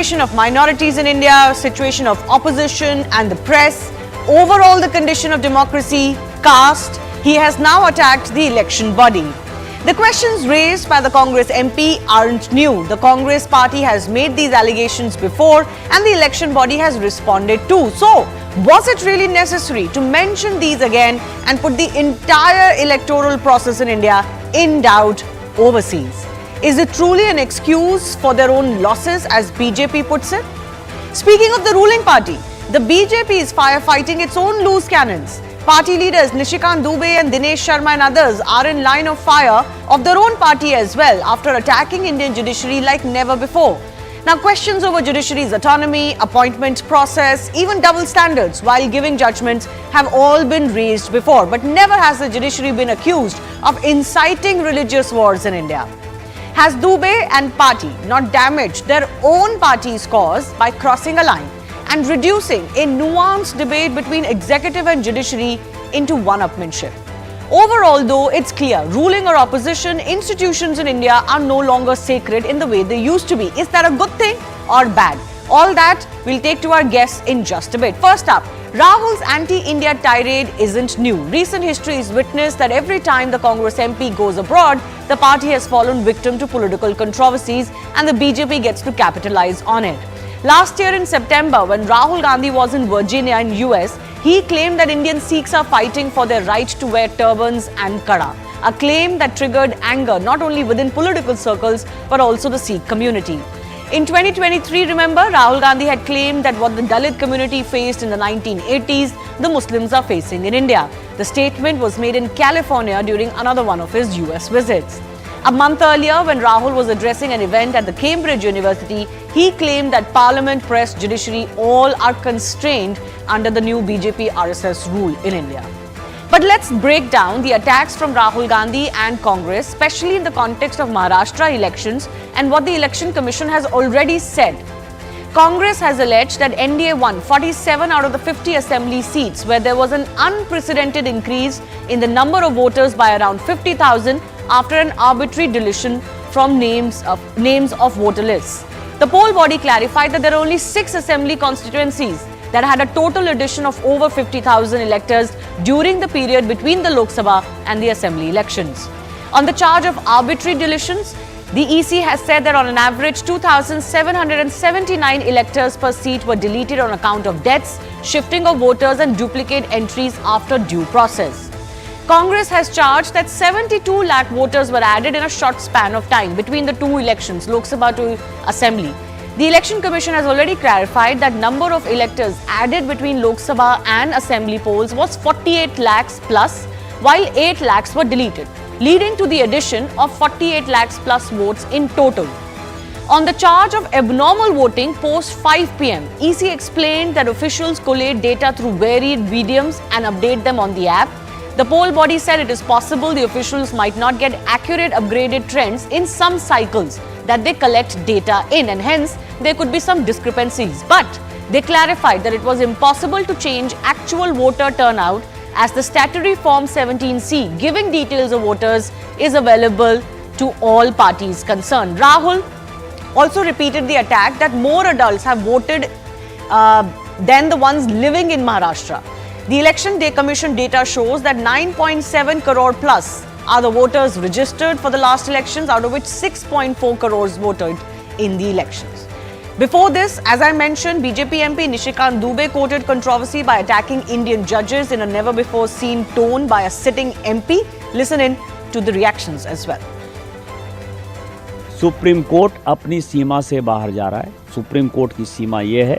Of minorities in India, situation of opposition and the press, overall the condition of democracy, caste, he has now attacked the election body. The questions raised by the Congress MP aren't new. The Congress party has made these allegations before and the election body has responded too. So, was it really necessary to mention these again and put the entire electoral process in India in doubt overseas? Is it truly an excuse for their own losses, as BJP puts it? Speaking of the ruling party, the BJP is firefighting its own loose cannons. Party leaders Nishikant Dubey and Dinesh Sharma and others are in line of fire of their own party as well after attacking Indian judiciary like never before. Now, questions over judiciary's autonomy, appointment process, even double standards while giving judgments have all been raised before, but never has the judiciary been accused of inciting religious wars in India. Has Dubey and party not damaged their own party's cause by crossing a line and reducing a nuanced debate between executive and judiciary into one-upmanship? Overall, though, it's clear ruling or opposition institutions in India are no longer sacred in the way they used to be. Is that a good thing or bad? All that we'll take to our guests in just a bit. First up, Rahul's anti-India tirade isn't new. Recent history has witnessed that every time the Congress MP goes abroad, the party has fallen victim to political controversies and the BJP gets to capitalize on it. Last year in September, when Rahul Gandhi was in Virginia in US, he claimed that Indian Sikhs are fighting for their right to wear turbans and kada, a claim that triggered anger not only within political circles but also the Sikh community. In 2023, remember, Rahul Gandhi had claimed that what the Dalit community faced in the 1980s, the Muslims are facing in India. The statement was made in California during another one of his US visits. A month earlier, when Rahul was addressing an event at the Cambridge University, he claimed that Parliament, press, judiciary all are constrained under the new BJP RSS rule in India. But let's break down the attacks from Rahul Gandhi and Congress, especially in the context of Maharashtra elections and what the Election Commission has already said. Congress has alleged that NDA won 47 out of the 50 assembly seats, where there was an unprecedented increase in the number of voters by around 50,000 after an arbitrary deletion from names of voter lists. The poll body clarified that there are only 6 assembly constituencies that had a total addition of over 50,000 electors during the period between the Lok Sabha and the assembly elections. On the charge of arbitrary deletions, the EC has said that on an average 2,779 electors per seat were deleted on account of deaths, shifting of voters and duplicate entries after due process. Congress has charged that 72 lakh voters were added in a short span of time between the two elections, Lok Sabha to Assembly. The Election Commission has already clarified that number of electors added between Lok Sabha and Assembly polls was 48 lakhs plus, while 8 lakhs were deleted, leading to the addition of 48 lakhs plus votes in total. On the charge of abnormal voting post 5 p.m., EC explained that officials collate data through varied mediums and update them on the app. The poll body said it is possible the officials might not get accurate upgraded trends in some cycles that they collect data in, and hence there could be some discrepancies. But they clarified that it was impossible to change actual voter turnout as the statutory form 17C giving details of voters is available to all parties concerned. Rahul also repeated the attack that more adults have voted than the ones living in Maharashtra. The Election Day Commission data shows that 9.7 crore plus are the voters registered for the last elections, out of which 6.4 crores voted in the elections. Before this, as I mentioned, BJP MP Nishikant Dubey quoted controversy by attacking Indian judges in a never-before-seen tone by a sitting MP. Listen in to the reactions as well. Supreme court अपनी सीमा से बाहर जा रहा है। Supreme court की सीमा ये है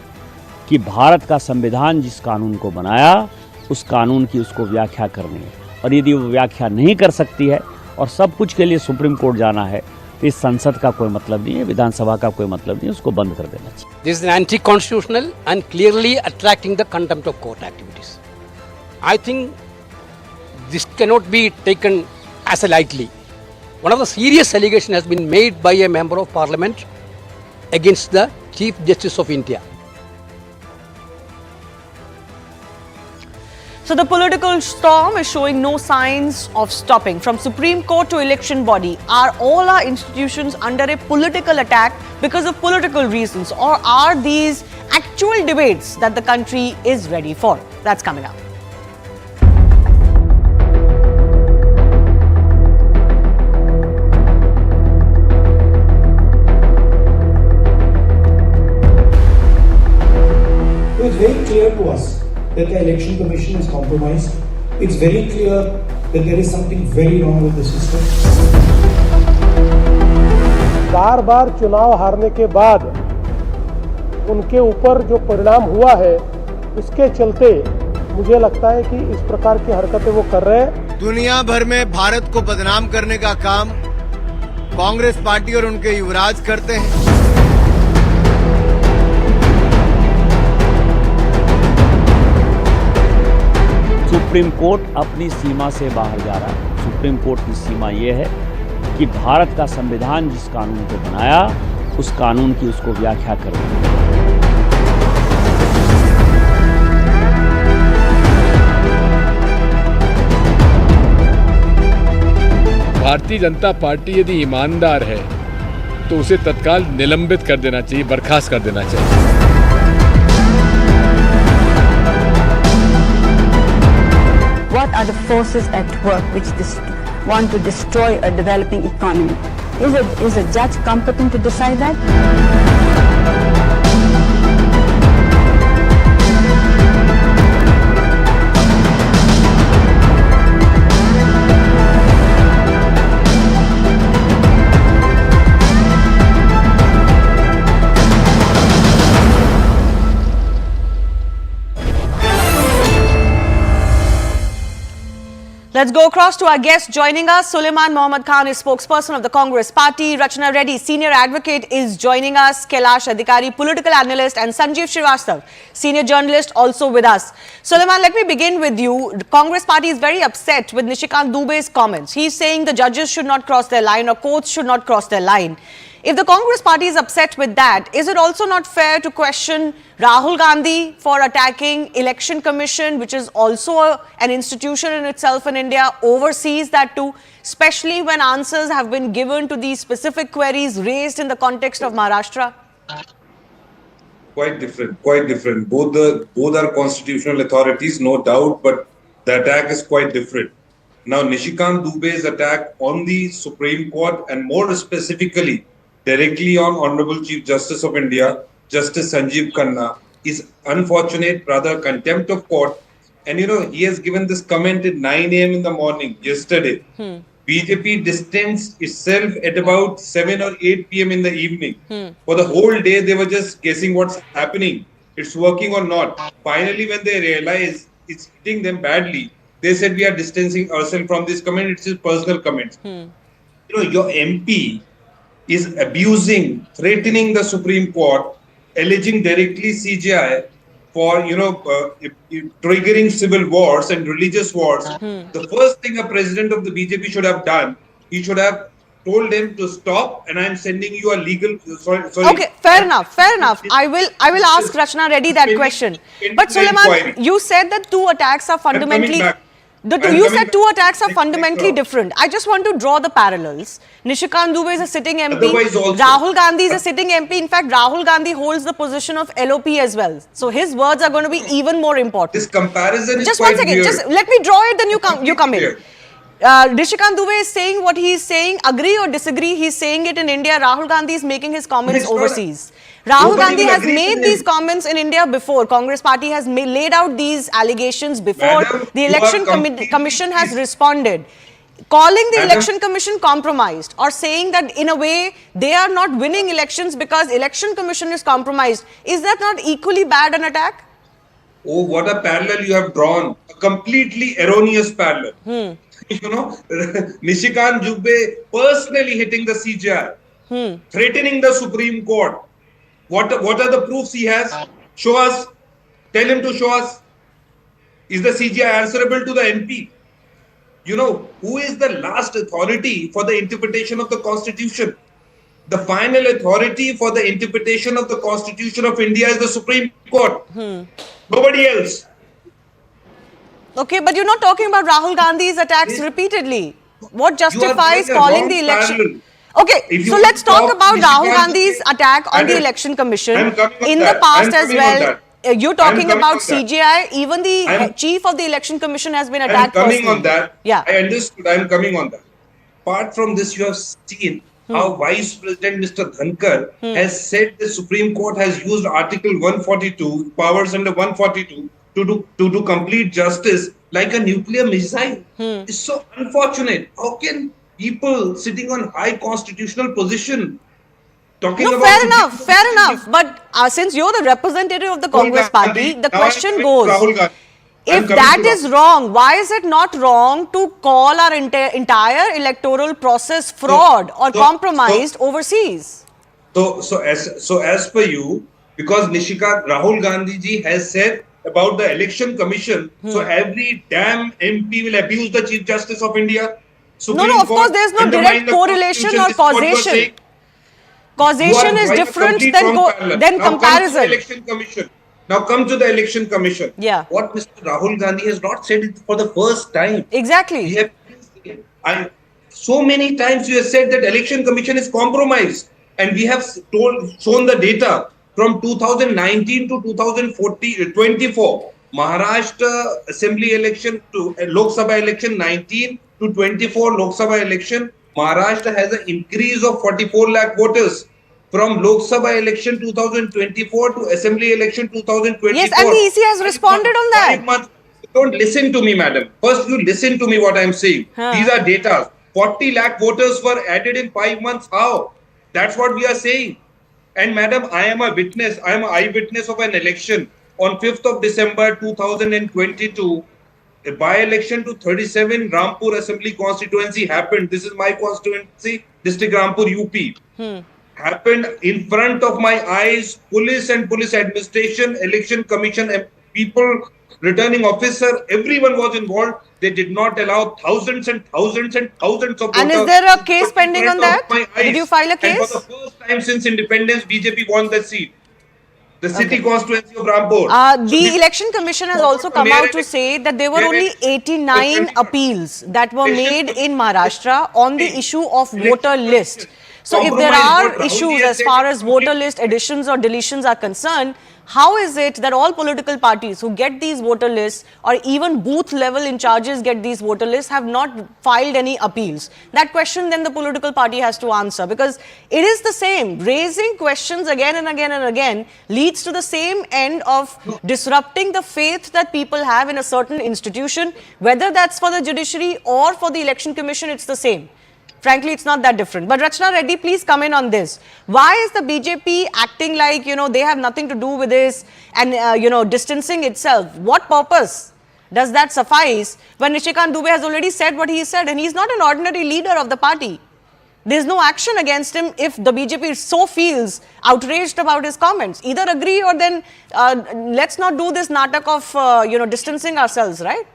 कि भारत का संविधान जिस कानून को बनाया, उस कानून की उसको व्याख्या करनी है, और यदि वो व्याख्या नहीं कर सकती है और सब कुछ के लिए सुप्रीम कोर्ट जाना है, तो इस संसद का कोई मतलब नहीं है, विधानसभा का कोई मतलब नहीं है, उसको बंद कर देना चाहिए। This is anti-constitutional and clearly attracting the contempt of court activities. I think this cannot be taken as a lightly. One of the serious allegations has been made by a member of parliament against the Chief Justice of India. So the political storm is showing no signs of stopping. From Supreme Court to election body, are all our institutions under a political attack because of political reasons, or are these actual debates that the country is ready for? That's coming up. It's very clear to us that the election commission is compromised. It's very clear that there is something very wrong with the system. बार बार चुनाव हारने के बाद उनके ऊपर जो परिणाम हुआ है उसके चलते मुझे लगता है कि इस प्रकार की हरकतें वो कर रहे हैं। दुनिया भर में भारत को बदनाम करने का काम कांग्रेस पार्टी और उनके युवराज करते हैं। सुप्रीम कोर्ट अपनी सीमा से बाहर जा रहा है। सुप्रीम कोर्ट की सीमा ये है कि भारत का संविधान जिस कानून को बनाया उस कानून की उसको व्याख्या करनी है। भारतीय जनता पार्टी यदि ईमानदार है तो उसे तत्काल निलंबित कर देना चाहिए, बर्खास्त कर देना चाहिए। What are the forces at work which want to destroy a developing economy? Is a judge competent to decide that? Let's go across to our guest joining us. Sulaiman Mohammad Khan is spokesperson of the Congress Party. Rachna Reddy, senior advocate, is joining us. Kailash Adhikari, political analyst, and Sanjeev Srivastav, senior journalist, also with us. Sulaiman, let me begin with you. The Congress Party is very upset with Nishikant Dube's comments. He's saying the judges should not cross their line or courts should not cross their line. If the Congress Party is upset with that, is it also not fair to question Rahul Gandhi for attacking Election Commission, which is also an institution in itself in India, oversees that too, especially when answers have been given to these specific queries raised in the context of Maharashtra? Quite different. Both are constitutional authorities, no doubt, but the attack is quite different. Now, Nishikant Dube's attack on the Supreme Court, and more specifically, directly on Honorable Chief Justice of India, Justice Sanjeev Khanna, is unfortunate, rather contempt of court. And he has given this comment at 9 a.m. in the morning yesterday. BJP distanced itself at about 7 or 8 p.m. in the evening. For the whole day, they were just guessing what's happening. It's working or not. Finally, when they realize it's hitting them badly, they said, we are distancing ourselves from this comment. It's his personal comment. Your MP is abusing, threatening the Supreme Court, alleging directly CJI for, triggering civil wars and religious wars. The first thing a president of the BJP should have done, he should have told them to stop, and I am sending you a legal... Sorry. Okay, fair enough. I will ask Rachna Reddy that question. But Sulaiman, you said that two attacks are fundamentally... You said two attacks are fundamentally different. I just want to draw the parallels. Nishikant Dube is a sitting MP. Rahul Gandhi is a sitting MP. In fact, Rahul Gandhi holds the position of LOP as well. So his words are going to be even more important. This comparison is just quite one second. weird. Just let me draw it, then you come in. Nishikant Dube is saying what he is saying. Agree or disagree, he is saying it in India. Rahul Gandhi is making his comments overseas. Rahul Gandhi has made these comments in India before. Congress Party has laid out these allegations before. The Election Commission has responded. Calling the Election Commission compromised, or saying that in a way they are not winning elections because Election Commission is compromised. Is that not equally bad an attack? Oh, what a parallel you have drawn. A completely erroneous parallel. Nishikant Dube personally hitting the CJI, threatening the Supreme Court. What are the proofs he has? Show us. Tell him to show us. Is the CJI answerable to the MP? Who is the last authority for the interpretation of the Constitution? The final authority for the interpretation of the Constitution of India is the Supreme Court. Nobody else. Okay, but you're not talking about Rahul Gandhi's attacks repeatedly. What justifies going a calling wrong the election? parallel. Okay, If so you let's talk talk about Rahul Nishikant Gandhi's Dubey, attack on the Madam, election commission I'm coming on in the that. past I'm as coming on well. that. You're I'm talking coming about on that. CGI. Even the I'm- chief of the election commission has been I'm attacked coming personally. on that. Yeah. I understood. I'm coming on that. Apart from this, you have seen how Vice President Mr. Dhankar has said the Supreme Court has used Article 142, powers under 142, to do complete justice like a nuclear missile. It's so unfortunate. How can people sitting on high constitutional position talking No, about fair Supreme enough, Court fair decision? enough. But since you're the representative of the Rahul Congress Gandhi, party, the now question I'm goes, Rahul Gandhi. I'm if coming that to is Rahul. wrong, why is it not wrong to call our entire electoral process fraud or compromised overseas? So as per you, because Rahul Gandhi ji has said about the election commission, so every damn MP will abuse the Chief Justice of India. Supreme Of course, Court, there's no undermine direct the correlation Constitution. or This is what you are causation. saying. Causation You are is drawing a different complete than wrong parallel. than Now come to the comparison. election commission. Now come to the election commission. Yeah. What Mr. Rahul Gandhi has not said it for the first time. Exactly. We have so many times you have said that election commission is compromised, and we have shown the data from 2019 to 2024. Maharashtra Assembly election to Lok Sabha election 19 to 24 Lok Sabha election. Maharashtra has an increase of 44 lakh voters from Lok Sabha election 2024 to Assembly election 2024. Yes, and the EC has responded on that. 5 months. Don't listen to me, madam. First, you listen to me what I'm saying. These are data. 40 lakh voters were added in 5 months. How? That's what we are saying. And madam, I am a witness. I am an eyewitness of an election. On 5th of December 2022, a by-election to 37 Rampur Assembly constituency happened. This is my constituency, District Rampur, UP. Happened in front of my eyes. Police and police administration, election commission, and people, returning officer, everyone was involved. They did not allow thousands and thousands and thousands of And voters is there a case in pending front on of that? my Did you eyes. file a And case? for the first time since independence, BJP won the seat. The city constituency of Rampur. The election commission has also come out to say that there were only 89 appeals that were made in Maharashtra on the issue of voter list. So if there are issues as far as voter list additions or deletions are concerned, how is it that all political parties who get these voter lists or even booth level in charges get these voter lists have not filed any appeals? That question then the political party has to answer, because it is the same. Raising questions again and again and again leads to the same end of disrupting the faith that people have in a certain institution, whether that's for the judiciary or for the election commission, it's the same. Frankly, it's not that different. But Rachna Reddy, please come in on this. Why is the BJP acting like, they have nothing to do with this and, distancing itself? What purpose does that suffice when Nishikant Dubey has already said what he said, and he's not an ordinary leader of the party? There's no action against him if the BJP so feels outraged about his comments. Either agree or then let's not do this natak of, distancing ourselves, right?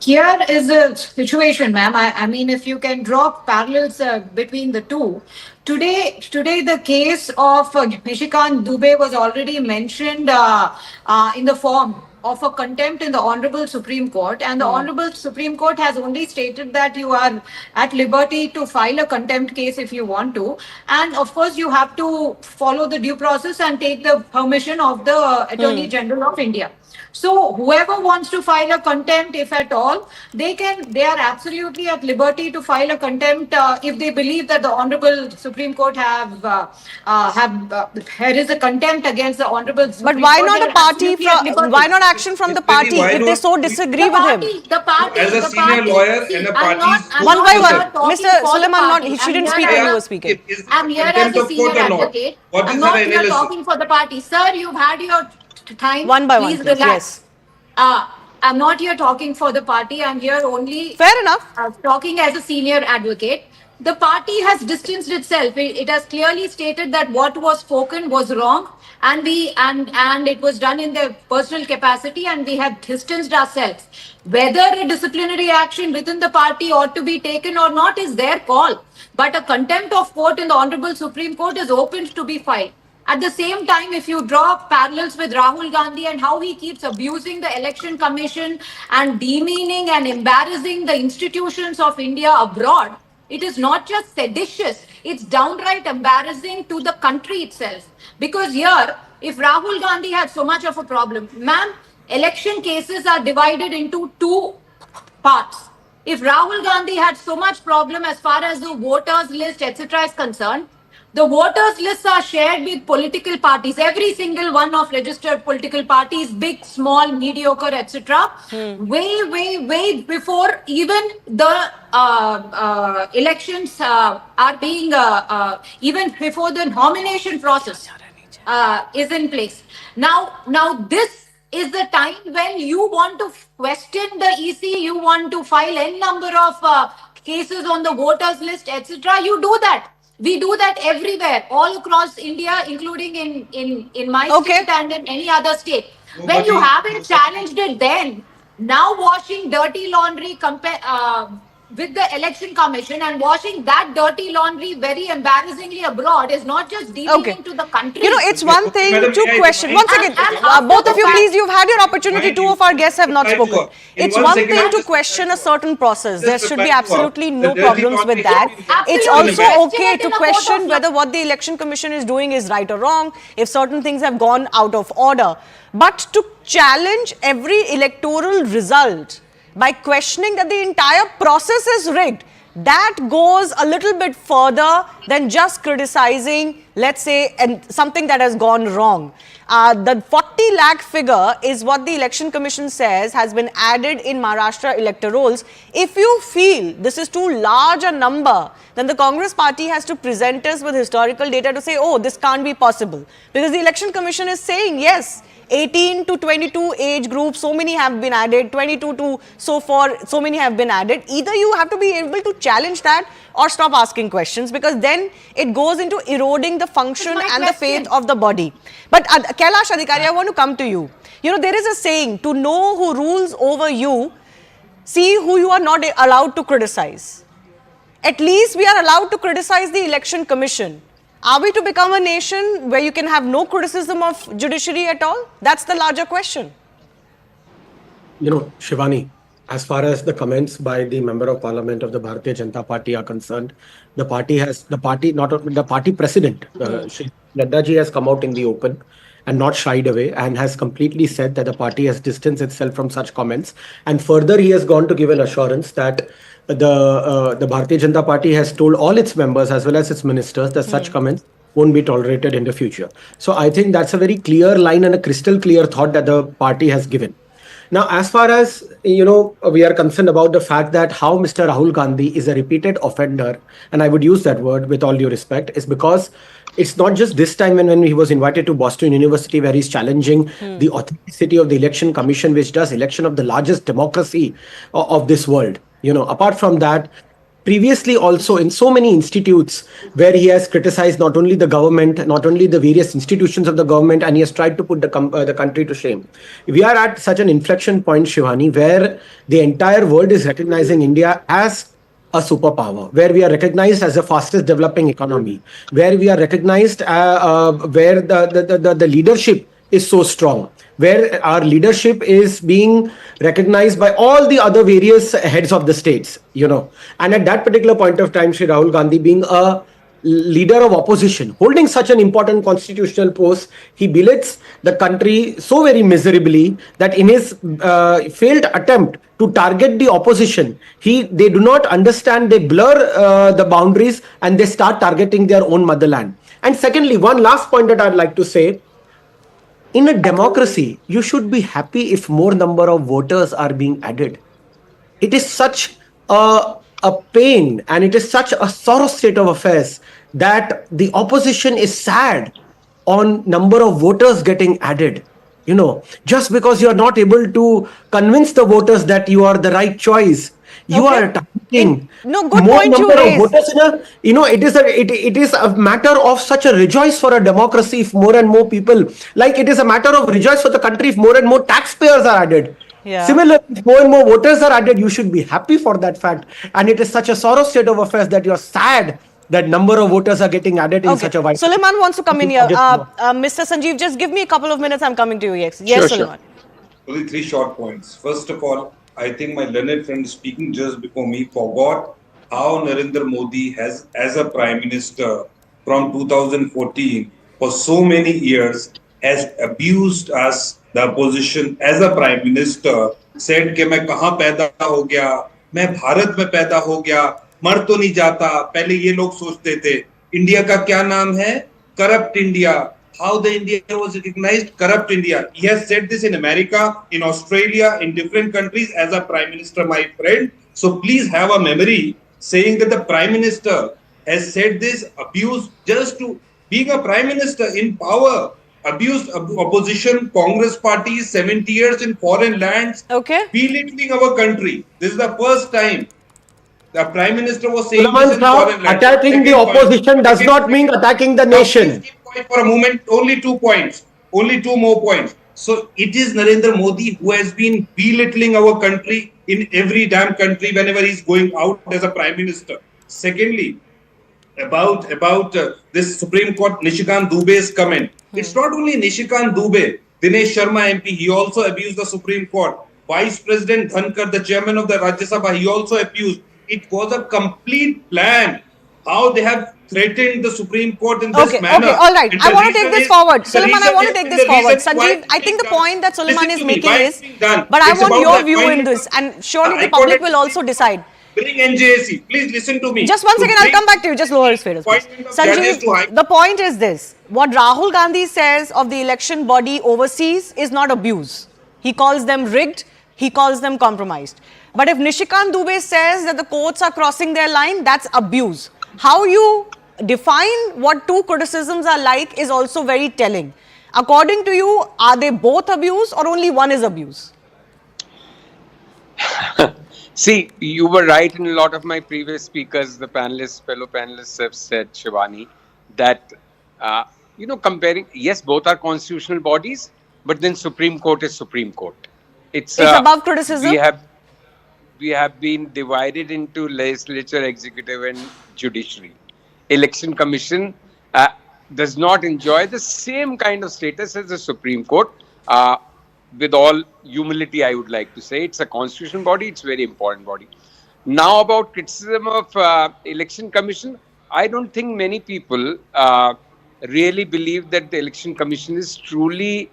Here is the situation, ma'am. I mean, if you can draw parallels between the two. Today, the case of Nishikant Dubey was already mentioned in the form of a contempt in the Honorable Supreme Court, and the Honorable Supreme Court has only stated that you are at liberty to file a contempt case if you want to, and of course you have to follow the due process and take the permission of the Attorney General of India. So whoever wants to file a contempt, if at all, they are absolutely at liberty to file a contempt if they believe that the Honorable Supreme Court there is a contempt against the Honorable Supreme But why Court. not a party from, why not action from the party if they so disagree with him? The party, As a senior lawyer and a party's One by one. Mr. Suleiman, she didn't speak when you were speaking. I'm here as a senior advocate. I'm not here talking for the party. Sir, you've had your time. One by Please one, relax. I'm not here talking for the party. I'm here only Fair enough. Talking as a senior advocate. The party has distanced itself. It has clearly stated that what was spoken was wrong, and it was done in their personal capacity, and we have distanced ourselves. Whether a disciplinary action within the party ought to be taken or not is their call. But a contempt of court in the Honorable Supreme Court is open to be filed. At the same time, if you draw parallels with Rahul Gandhi and how he keeps abusing the election commission and demeaning and embarrassing the institutions of India abroad, it is not just seditious, it's downright embarrassing to the country itself. Because here, if Rahul Gandhi had so much of a problem, ma'am, election cases are divided into two parts. If Rahul Gandhi had so much problem as far as the voters list, etc. is concerned, the voters lists are shared with political parties, every single one of registered political parties, big, small, mediocre, etc. Way before even the elections are being, even before the nomination process is in place. Now this is the time when you want to question the EC, you want to file n number of cases on the voters list, etc. You do that. We do that everywhere, all across India, including in my state and in any other state. When you haven't challenged it then, now washing dirty laundry with the election commission and washing that dirty laundry very embarrassingly abroad is not just demeaning to the country. You know, it's one thing to question. Once again, both of you, please, you've had your opportunity. Two of our guests have not spoken. It's one thing to question a certain process. There should be absolutely no problems with that. It's also okay to question whether what the election commission is doing is right or wrong, if certain things have gone out of order. But to challenge every electoral result by questioning that the entire process is rigged, that goes a little bit further than just criticizing, let's say, something that has gone wrong. The 40 lakh figure is what the Election Commission says has been added in Maharashtra elector rolls. If you feel this is too large a number, then the Congress party has to present us with historical data to say, oh, this can't be possible. Because the Election Commission is saying, yes, 18 to 22 age group, so many have been added, 22 to so many have been added. Either you have to be able to challenge that or stop asking questions, because then it goes into eroding the function and the faith of the body. But Kailash Adhikari, I want to come to you. You know, there is a saying, to know who rules over you, see who you are not allowed to criticize. At least we are allowed to criticize the Election Commission. Are we to become a nation where you can have no criticism of judiciary at all? That's the larger question. You know, Shivani, as far as the comments by the member of parliament of the Bharatiya Janata Party are concerned, the party president, Shri Narendra ji, has come out in the open and not shied away and has completely said that the party has distanced itself from such comments. And further, he has gone to give an assurance that the Bharatiya Janata Party has told all its members as well as its ministers that such comments won't be tolerated in the future. So I think that's a very clear line and a crystal clear thought that the party has given. Now, as far as, you know, we are concerned about the fact that how Mr. Rahul Gandhi is a repeated offender, and I would use that word with all due respect, is because it's not just this time when he was invited to Boston University, where he's challenging the authenticity of the election commission, which does election of the largest democracy of this world. You know, apart from that, previously also in so many institutes where he has criticized not only the government, not only the various institutions of the government, and he has tried to put the country to shame. We are at such an inflection point, Shivani, where the entire world is recognizing India as a superpower, where we are recognized as the fastest developing economy, where we are recognized where the leadership is so strong, where our leadership is being recognized by all the other various heads of the states, you know. And at that particular point of time, Shri Rahul Gandhi, being a leader of opposition, holding such an important constitutional post, he belittles the country so very miserably that in his failed attempt to target the opposition, they do not understand, they blur the boundaries and they start targeting their own motherland. And secondly, one last point that I'd like to say, in a democracy, you should be happy if more number of voters are being added. It is such a pain and it is such a sorrow state of affairs that the opposition is sad on number of voters getting added. You know, just because you are not able to convince the voters that you are the right choice, you are targeting good point number you of voters. You know, it is a matter of such a rejoice for a democracy if more and more people, like it is a matter of rejoice for the country if more and more taxpayers are added. Yeah. Similarly, if more and more voters are added, you should be happy for that fact. And it is such a sorrow state of affairs that you're sad that number of voters are getting added in such a wide... Suleiman wants to come in here. Mr. Sanjeev, just give me a couple of minutes. I'm coming to you. Yes, Suleiman. Only 3 short points. First of all, I think my learned friend speaking just before me forgot how Narendra Modi has, as a Prime Minister from 2014, for so many years, has abused us, the opposition, as a Prime Minister, said कि मैं कहाँ पैदा हो गया, मैं भारत में पैदा हो गया, मर तो नहीं जाता. पहले ये लोग सोचते थे, इंडिया का क्या नाम है? Corrupt India. How the India was recognized? Corrupt India. He has said this in America, in Australia, in different countries as a Prime Minister, my friend. So please have a memory saying that the Prime Minister has said this, abuse just to being a Prime Minister in power, abused opposition, Congress parties, 70 years in foreign lands, belittling our country. This is the first time the Prime Minister was saying this in foreign lands. Attacking the opposition does not mean attacking the nation. For a moment, only 2 points, only 2 more points. So it is Narendra Modi who has been belittling our country in every damn country whenever he's going out as a Prime Minister. Secondly, about this Supreme Court Nishikant Dube's comment. It's not only Nishikant Dube, Dinesh Sharma MP, he also abused the Supreme Court. Vice President Dhankar, the chairman of the Rajya Sabha, he also abused. It was a complete plan. How they have threatened the Supreme Court in this manner. Okay, all right. I want to take this forward. Suleiman, I want to take this forward. Sanjeev, I think the point that Suleiman is making is, but I want your view in this, and surely the public will also decide. Bring NJAC. Please listen to me. Just one second, I'll come back to you. Just lower his face. Sanjeev, the point is this. What Rahul Gandhi says of the election body overseas is not abuse. He calls them rigged. He calls them compromised. But if Nishikant Dube says that the courts are crossing their line, that's abuse. How you define what 2 criticisms are like is also very telling. According to you, are they both abuse or only one is abuse? See, you were right in a lot of my previous speakers, the fellow panelists have said, Shivani, that, comparing, yes, both are constitutional bodies, but then Supreme Court is Supreme Court. It's above criticism? We have been divided into legislature, executive and judiciary. Election Commission does not enjoy the same kind of status as the Supreme Court. With all humility, I would like to say, it's a constitutional body, it's a very important body. Now about criticism of Election Commission, I don't think many people really believe that the Election Commission is truly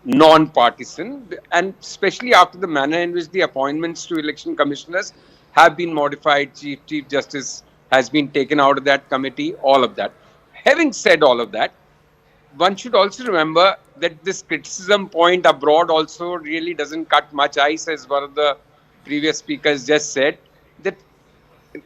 non-partisan, and especially after the manner in which the appointments to election commissioners have been modified, Chief Justice has been taken out of that committee, all of that. Having said all of that, one should also remember that this criticism point abroad also really doesn't cut much ice, as one of the previous speakers just said, that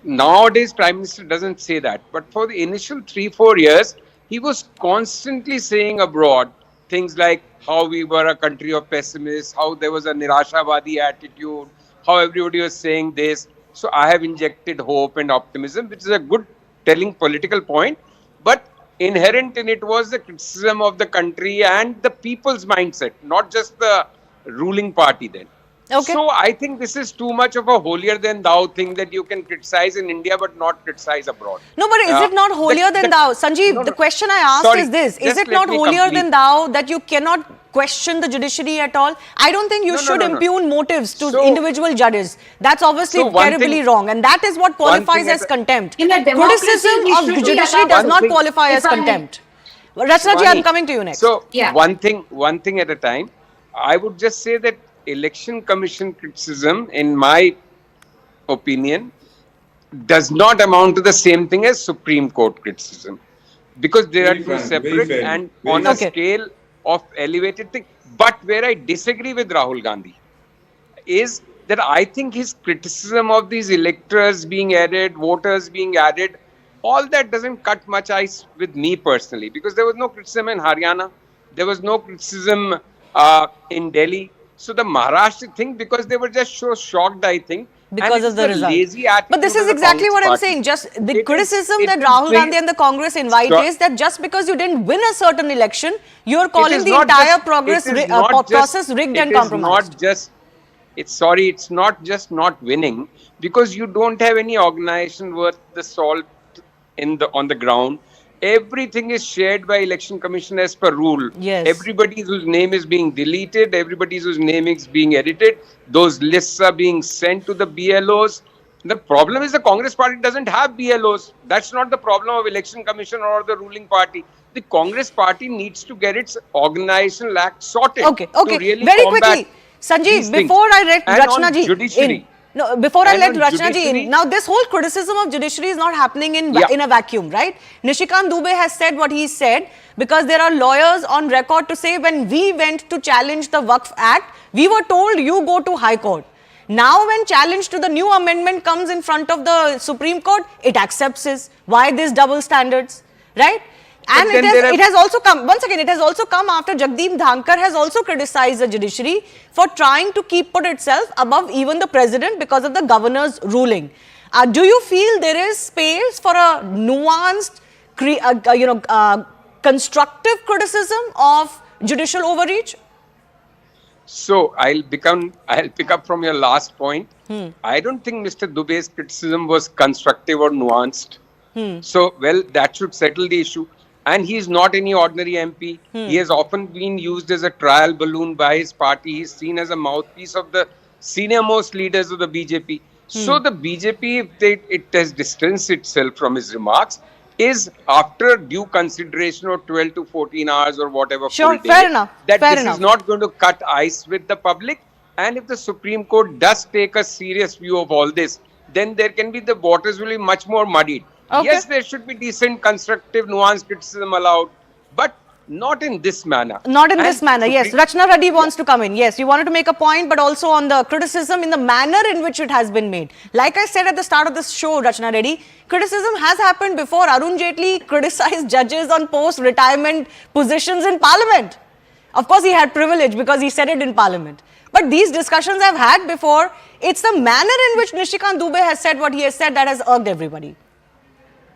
nowadays Prime Minister doesn't say that. But for the initial 3-4 years, he was constantly saying abroad things like how we were a country of pessimists, how there was a Nirashavadi attitude, how everybody was saying this. So I have injected hope and optimism, which is a good telling political point. But inherent in it was the criticism of the country and the people's mindset, not just the ruling party then. Okay. So I think this is too much of a holier than thou thing that you can criticize in India but not criticize abroad. No, but is it not holier than thou? Sanjeev, the question I asked is this. Is it not holier than thou that you cannot question the judiciary at all? I don't think you should impugn motives to individual judges. That's obviously terribly wrong. And that is what qualifies as contempt. Criticism of the judiciary does not qualify as contempt. Rachnaji, I'm coming to you next. So, one thing at a time. I would just say that Election Commission criticism, in my opinion, does not amount to the same thing as Supreme Court criticism, because they are two separate and on a scale of elevated thing. But where I disagree with Rahul Gandhi is that I think his criticism of these electors being added, voters being added, all that doesn't cut much ice with me personally, because there was no criticism in Haryana, there was no criticism in Delhi. So the Maharashtra thing, because they were just so shocked, I think, because of the result. But this is exactly what I'm saying. Just the criticism that Rahul Gandhi and the Congress invite is that just because you didn't win a certain election, you're calling the entire process rigged and compromised. It's not just not winning, because you don't have any organization worth the salt on the ground. Everything is shared by Election Commission as per rule. Yes. Everybody whose name is being deleted, everybody whose name is being edited, those lists are being sent to the BLOs. The problem is the Congress party doesn't have BLOs. That's not the problem of Election Commission or the ruling party. The Congress party needs to get its organizational act sorted. Okay. To really Very combat quickly, Sanjeev, these things. before I let And on Rachna ji judiciary. in. No, before I And let on Rachna ji in. judiciary- Now, this whole criticism of judiciary is not happening in a vacuum, right? Nishikant Dubey has said what he said because there are lawyers on record to say when we went to challenge the Waqf Act, we were told you go to High Court. Now, when challenge to the new amendment comes in front of the Supreme Court, it accepts this. Why these double standards, right? And it has also come, once again, it has also come after Jagdeep Dhankar has also criticized the judiciary for trying to put itself above even the president because of the governor's ruling. Do you feel there is space for a nuanced, constructive criticism of judicial overreach? So I'll pick up from your last point. I don't think Mr. Dubey's criticism was constructive or nuanced. So, well, that should settle the issue. And he is not any ordinary MP. He has often been used as a trial balloon by his party. He's seen as a mouthpiece of the senior-most leaders of the BJP. So the BJP, if it has distanced itself from his remarks, is after due consideration of 12 to 14 hours or whatever Sure, full day, fair enough. that Fair this enough. is not going to cut ice with the public. And if the Supreme Court does take a serious view of all this, then there can be, the waters will be much more muddied. Okay. Yes, there should be decent, constructive, nuanced criticism allowed, but not in this manner. Not in this manner, yes. Rachna Reddy wants to come in. Yes, you wanted to make a point, but also on the criticism in the manner in which it has been made. Like I said at the start of this show, Rachna Reddy, criticism has happened before. Arun Jaitley criticized judges on post-retirement positions in Parliament. Of course, he had privilege because he said it in Parliament. But these discussions I've had before. It's the manner in which Nishikant Dubey has said what he has said that has irked everybody.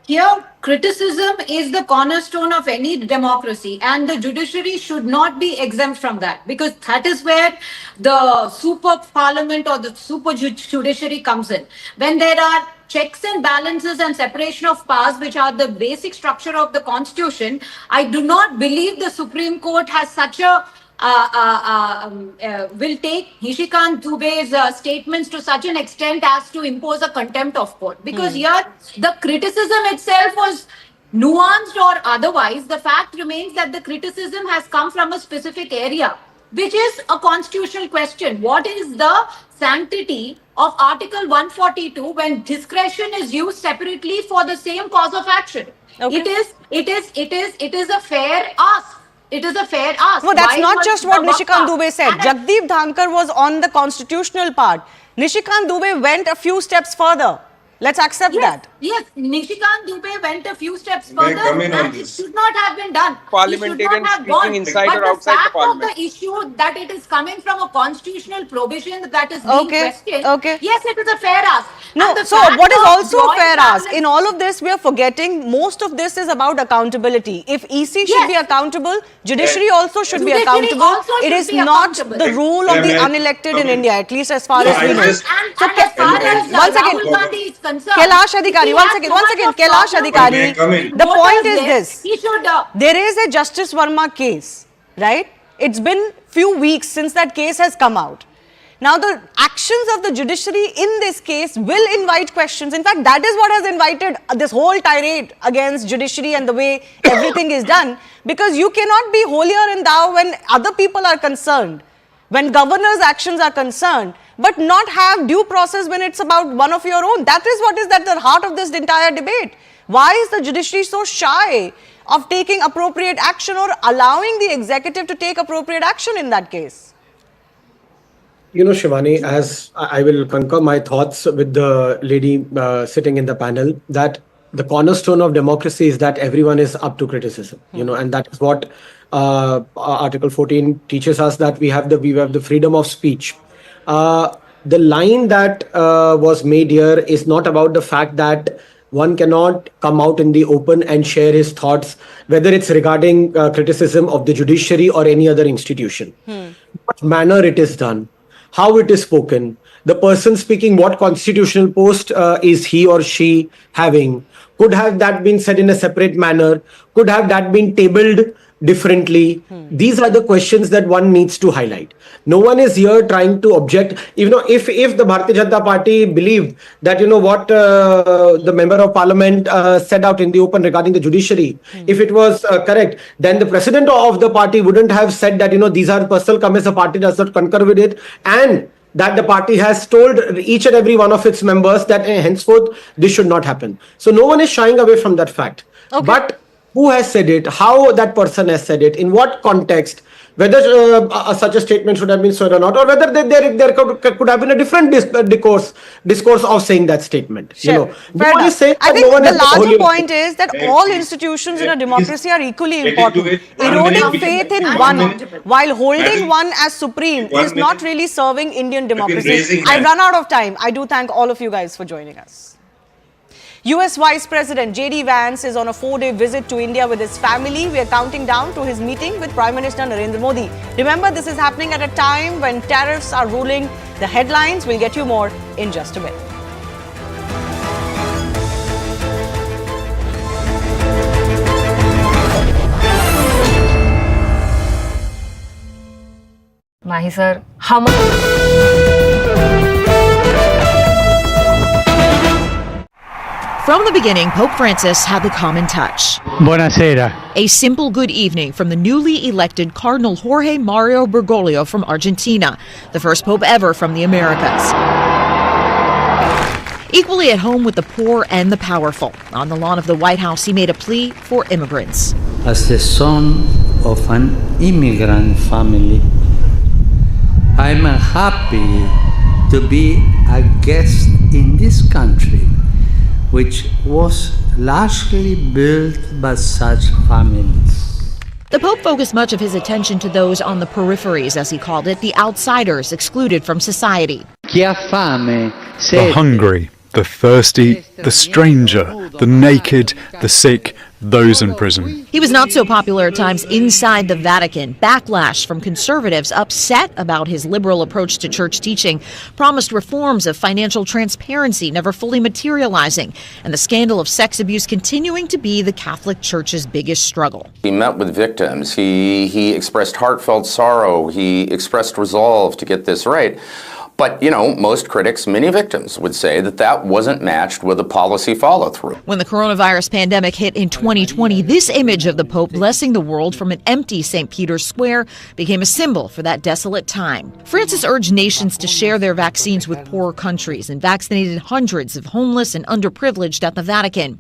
Here, criticism is the cornerstone of any democracy, and the judiciary should not be exempt from that, because that is where the super parliament or the super judiciary comes in. When there are checks and balances and separation of powers, which are the basic structure of the constitution, I do not believe the Supreme Court has such a will take Nishikant Dubey's statements to such an extent as to impose a contempt of court. Because here, the criticism itself was nuanced or otherwise. The fact remains that the criticism has come from a specific area, which is a constitutional question. What is the sanctity of Article 142 when discretion is used separately for the same cause of action? Okay. It is a fair ask. It is a fair ask. No, that's Why not was just the what Waqf Nishikant Dubey said. and Jagdeep Dhankar was on the constitutional part. Nishikant Dubey went a few steps further. Let's accept that. Yes, Nishikant Dubey went a few steps May I further, come in on and it this? should not have been done. Parliamentarian It should not have speaking gone. inside But or outside the the fact parliament. of the issue that it is coming from a constitutional provision that is being Okay, questioned. okay. Yes, it is a fair ask. No, And the so fact what is of also a drawing fair ask? parallels- In all of this, we are forgetting most of this is about accountability. If EC should Yes. be accountable, judiciary also should be Judiciary accountable. also It should is be not accountable. the rule of the May I unelected in come in? India, at least as far Yes, as we I know. just- and as far as Once again, Rahul Gandhi is concerned, Kailash if he Adhikari, has once again, so much of Kailash problem Adhikari, May I come in? the voters point is left, this. He should. There is a Justice Verma case, right? It's been few weeks since that case has come out. Now, the actions of the judiciary in this case will invite questions. In fact, that is what has invited this whole tirade against judiciary and the way everything is done. Because you cannot be holier than thou when other people are concerned, when governors' actions are concerned, but not have due process when it's about one of your own. That is what is at the heart of this entire debate. Why is the judiciary so shy of taking appropriate action or allowing the executive to take appropriate action in that case? You know, Shivani, as I will concur my thoughts with the lady sitting in the panel, that the cornerstone of democracy is that everyone is up to criticism, you know, and that is what Article 14 teaches us, that we have the freedom of speech. The line that was made here is not about the fact that one cannot come out in the open and share his thoughts, whether it's regarding criticism of the judiciary or any other institution. What manner it is done, how it is spoken, the person speaking, what constitutional post is he or she having, Could have that been said in a separate manner? Could have that been tabled differently? These are the questions that one needs to highlight. No one is here trying to object. If the Bharatiya Janata Party believed that what the member of parliament said out in the open regarding the judiciary, if it was correct, then the president of the party wouldn't have said that these are personal comments, the party does not concur with it, and that the party has told each and every one of its members that henceforth this should not happen. So no one is shying away from that fact. Okay. But who has said it, how that person has said it, in what context, whether such a statement should have been said or not, or whether there could have been a different discourse of saying that statement. Sure. No one is saying I think the larger point is that all institutions in a democracy are equally important. Eroding faith in one while holding one as supreme is not really serving Indian democracy. I've run out of time. I do thank all of you guys for joining us. US Vice President JD Vance is on a 4-day visit to India with his family. We are counting down to his meeting with Prime Minister Narendra Modi. Remember, this is happening at a time when tariffs are ruling the headlines. We'll get you more in just a bit. Nahi sir, hum From the beginning, Pope Francis had the common touch. Buonasera. A simple good evening from the newly elected Cardinal Jorge Mario Bergoglio from Argentina, the first pope ever from the Americas. Equally at home with the poor and the powerful, on the lawn of the White House, he made a plea for immigrants. As the son of an immigrant family, I'm happy to be a guest in this country, which was largely built by such families. The Pope focused much of his attention to those on the peripheries, as he called it, the outsiders excluded from society. The hungry, the thirsty, the stranger, the naked, the sick, those in prison. He was not so popular at times inside the Vatican. Backlash from conservatives upset about his liberal approach to church teaching, promised reforms of financial transparency never fully materializing, and the scandal of sex abuse continuing to be the Catholic Church's biggest struggle. He met with victims. He expressed heartfelt sorrow. He expressed resolve to get this right. But, most critics, many victims, would say that wasn't matched with a policy follow-through. When the coronavirus pandemic hit in 2020, this image of the Pope blessing the world from an empty St. Peter's Square became a symbol for that desolate time. Francis urged nations to share their vaccines with poorer countries and vaccinated hundreds of homeless and underprivileged at the Vatican.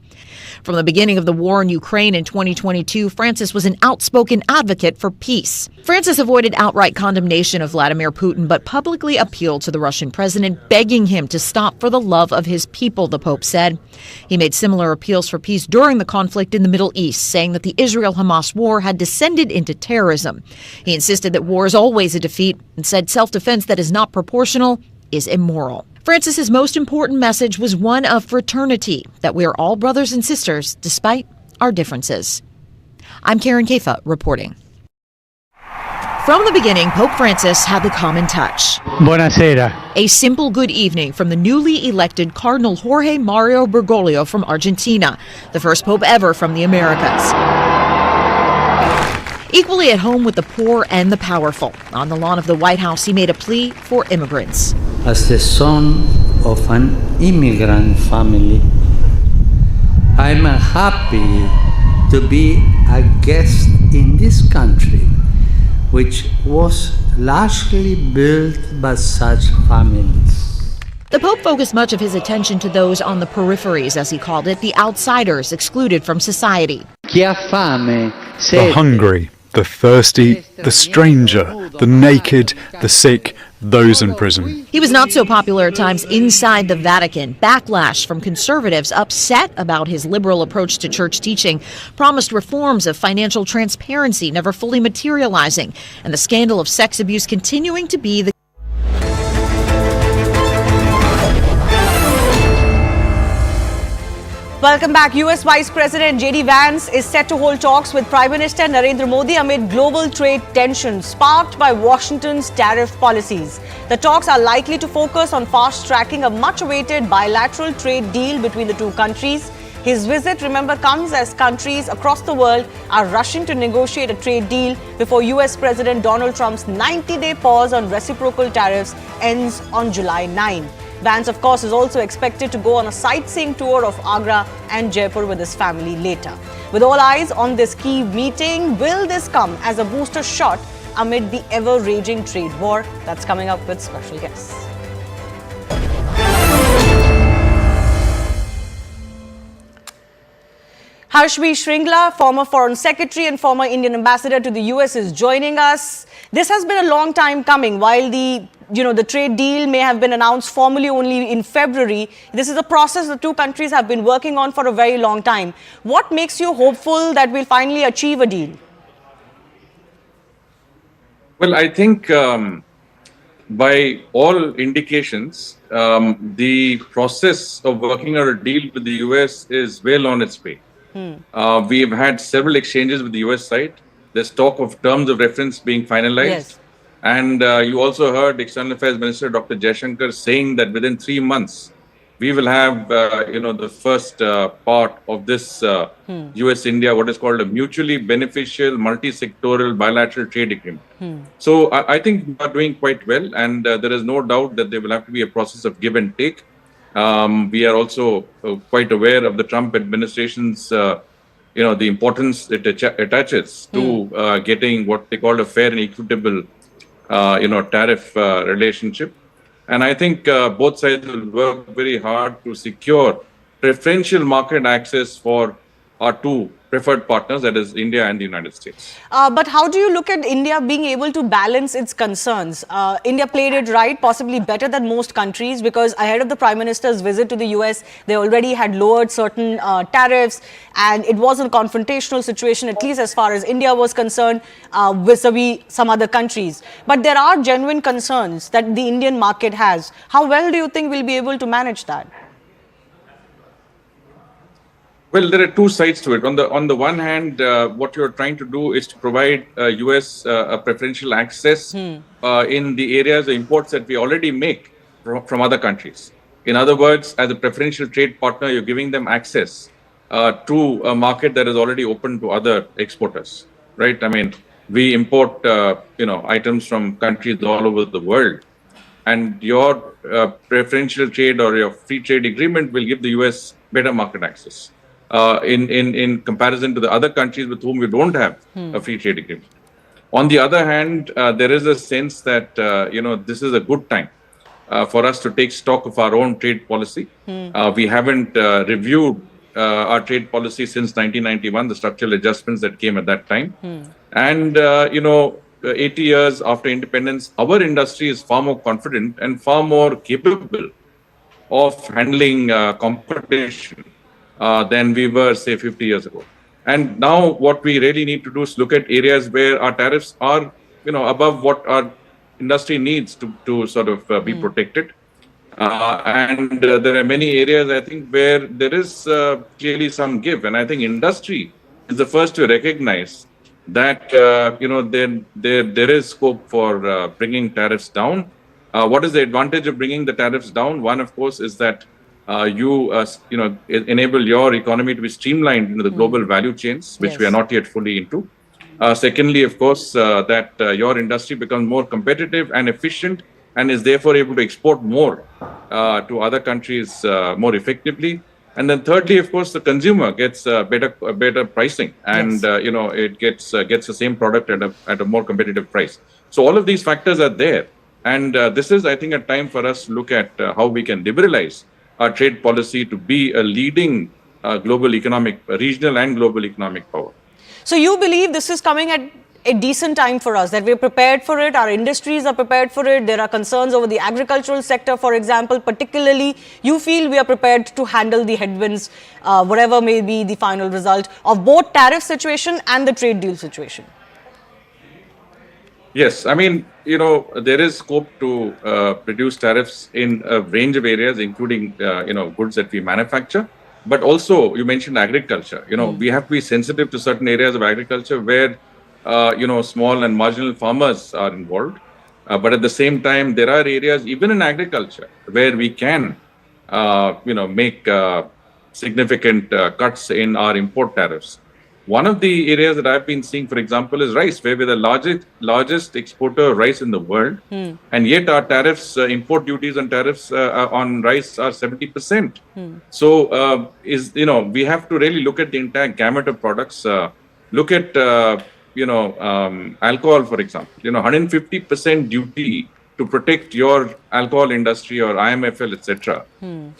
From the beginning of the war in Ukraine in 2022, Francis was an outspoken advocate for peace. Francis avoided outright condemnation of Vladimir Putin, but publicly appealed to the Russian president, begging him to stop for the love of his people, the Pope said. He made similar appeals for peace during the conflict in the Middle East, saying that the Israel-Hamas war had descended into terrorism. He insisted that war is always a defeat and said self-defense that is not proportional is immoral. Francis's most important message was one of fraternity, that we are all brothers and sisters despite our differences. I'm Karen Kefa reporting. From the beginning, Pope Francis had the common touch. Buonasera. A simple good evening from the newly elected Cardinal Jorge Mario Bergoglio from Argentina, the first pope ever from the Americas. Equally at home with the poor and the powerful, on the lawn of the White House, he made a plea for immigrants. As the son of an immigrant family, I'm happy to be a guest in this country, which was largely built by such families. The Pope focused much of his attention to those on the peripheries, as he called it, the outsiders excluded from society. The hungry, the thirsty, the stranger, the naked, the sick, those in prison. He was not so popular at times inside the Vatican. Backlash from conservatives upset about his liberal approach to church teaching, promised reforms of financial transparency never fully materializing, and the scandal of sex abuse continuing to be the Welcome back. US Vice President JD Vance is set to hold talks with Prime Minister Narendra Modi amid global trade tensions sparked by Washington's tariff policies. The talks are likely to focus on fast-tracking a much-awaited bilateral trade deal between the two countries. His visit, remember, comes as countries across the world are rushing to negotiate a trade deal before US President Donald Trump's 90-day pause on reciprocal tariffs ends on July 9. Vance, of course, is also expected to go on a sightseeing tour of Agra and Jaipur with his family later. With all eyes on this key meeting, will this come as a booster shot amid the ever-raging trade war? That's coming up with special guests. Harshvi Shringla, former Foreign Secretary and former Indian Ambassador to the US, is joining us. This has been a long time coming. While the trade deal may have been announced formally only in February, this is a process the two countries have been working on for a very long time. What makes you hopeful that we'll finally achieve a deal? Well, I think by all indications, the process of working out a deal with the US is well on its way. We've had several exchanges with the US side. There's talk of terms of reference being finalized. Yes. And you also heard External Affairs Minister Dr. Jaishankar saying that within 3 months, we will have, the first part of this US-India, what is called a mutually beneficial, multi-sectoral bilateral trade agreement. So I think we are doing quite well, and there is no doubt that there will have to be a process of give and take. We are also quite aware of the Trump administration's, the importance it attaches to getting what they call a fair and equitable, tariff relationship. And I think both sides will work very hard to secure preferential market access for our two preferred partners, that is India and the United States. But how do you look at India being able to balance its concerns? India played it right, possibly better than most countries, because ahead of the Prime Minister's visit to the US, they already had lowered certain tariffs, and it was a confrontational situation, at least as far as India was concerned, vis-a-vis some other countries. But there are genuine concerns that the Indian market has. How well do you think we'll be able to manage that? Well, there are two sides to it. On the one hand, what you're trying to do is to provide US a preferential access in the areas of imports that we already make from other countries. In other words, as a preferential trade partner, you're giving them access to a market that is already open to other exporters, right? I mean, we import, items from countries all over the world, and your preferential trade or your free trade agreement will give the US better market access. In comparison to the other countries with whom we don't have a free trade agreement. On the other hand, there is a sense that, this is a good time for us to take stock of our own trade policy. We haven't reviewed our trade policy since 1991, the structural adjustments that came at that time. And, 80 years after independence, our industry is far more confident and far more capable of handling competition than we were, say, 50 years ago. And now what we really need to do is look at areas where our tariffs are, above what our industry needs to sort of be protected. And there are many areas, I think, where there is clearly some give. And I think industry is the first to recognize that, there is scope for bringing tariffs down. What is the advantage of bringing the tariffs down? One, of course, is that you enable your economy to be streamlined into the global value chains, which we are not yet fully into. Secondly, of course, that your industry becomes more competitive and efficient and is therefore able to export more to other countries more effectively. And then thirdly, of course, the consumer gets better pricing, and it gets the same product at a more competitive price. So all of these factors are there, and this is, I think, a time for us to look at how we can liberalize our trade policy to be a leading regional and global economic power. So you believe this is coming at a decent time for us, that we're prepared for it, our industries are prepared for it, there are concerns over the agricultural sector, for example, particularly, you feel we are prepared to handle the headwinds, whatever may be the final result of both tariff situation and the trade deal situation? Yes, I mean, there is scope to reduce tariffs in a range of areas, including, goods that we manufacture. But also, you mentioned agriculture. We have to be sensitive to certain areas of agriculture where, small and marginal farmers are involved. But at the same time, there are areas, even in agriculture, where we can, make significant cuts in our import tariffs. One of the areas that I've been seeing, for example, is rice, where we're the largest exporter of rice in the world, and yet our tariffs, import duties and tariffs on rice are 70%. So, we have to really look at the entire gamut of products. Look at alcohol, for example. 150% duty to protect your alcohol industry or IMFL, etc.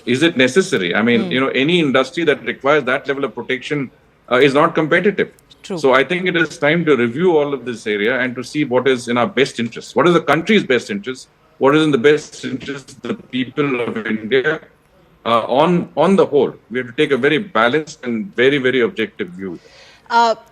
Is it necessary? I mean, any industry that requires that level of protection is not competitive. True. So I think it is time to review all of this area and to see what is in our best interest. What is the country's best interest? What is in the best interest of the people of India? On the whole, we have to take a very balanced and very, very objective view.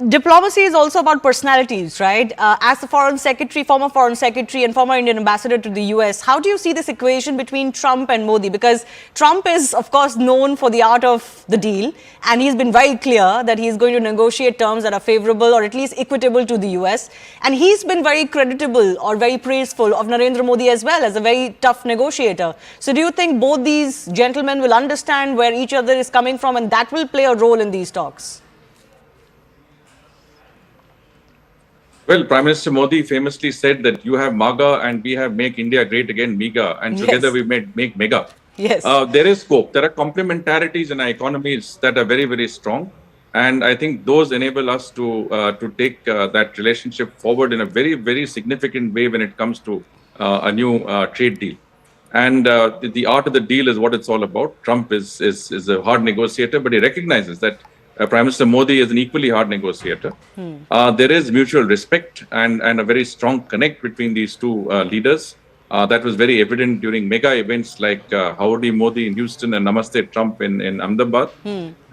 Diplomacy is also about personalities, right? As the foreign secretary, former foreign secretary and former Indian ambassador to the US, how do you see this equation between Trump and Modi? Because Trump is, of course, known for the art of the deal, and he's been very clear that he's going to negotiate terms that are favorable or at least equitable to the US. And he's been very creditable or very praiseful of Narendra Modi as well as a very tough negotiator. So do you think both these gentlemen will understand where each other is coming from, and that will play a role in these talks? Well, Prime Minister Modi famously said that you have MAGA and we have Make India Great Again, MEGA, and together we make MEGA. Yes. There is scope. There are complementarities in our economies that are very, very strong. And I think those enable us to take that relationship forward in a very, very significant way when it comes to a new trade deal. And the art of the deal is what it's all about. Trump is a hard negotiator, but he recognizes that Prime Minister Modi is an equally hard negotiator. There is mutual respect and a very strong connect between these two leaders. That was very evident during mega events like Howdy Modi in Houston and Namaste Trump in Ahmedabad.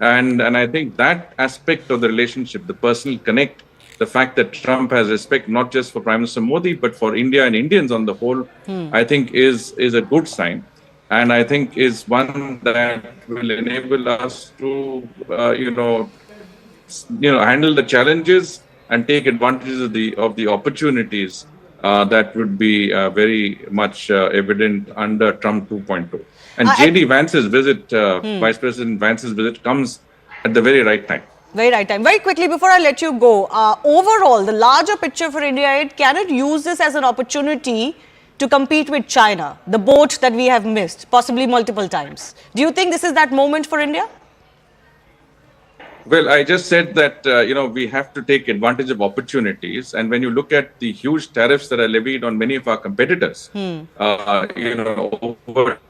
And I think that aspect of the relationship, the personal connect, the fact that Trump has respect not just for Prime Minister Modi, but for India and Indians on the whole, I think is a good sign. And I think is one that will enable us to, handle the challenges and take advantage of the opportunities that would be very much evident under Trump 2.0. And JD Vance's visit, Vice President Vance's visit, comes at the very right time. Very right time. Very quickly, before I let you go, overall, the larger picture for India, can it use this as an opportunity to compete with China, the boat that we have missed, possibly multiple times? Do you think this is that moment for India? Well, I just said that, we have to take advantage of opportunities. And when you look at the huge tariffs that are levied on many of our competitors, over